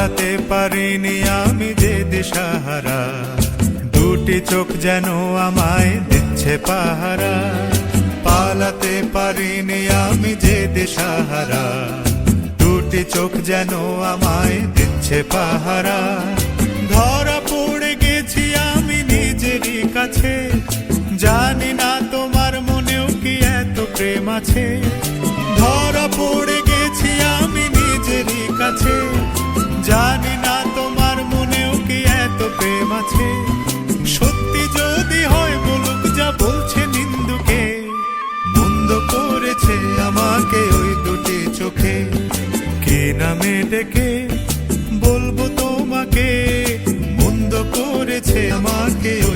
পালাতে পারিনি আমি যে দিশাহারা, দুটি চোখ যেন আমায় দিচ্ছে পাহারা। পালাতে পারিনি আমি যে দিশাহারা, দুটি চোখ যেন আমায় দিচ্ছে পাহারা। ধরা পড়ে গেছি আমি নিজেরই কাছে, জানি না তোমার মনেও কি এত প্রেম আছে। ধরা পড়ে গেছি আমি নিজেরই কাছে, জানি না তোমার মনেও কি এত প্রেম আছে। সত্যি যদি হয় বলুক যা বলছে নিন্দুকে, মন্দ করেছে আমাকে ওই দুটি চোখে। কি নামে ডেকে বলবো তোমাকে, মন্দ করেছে আমাকে ওই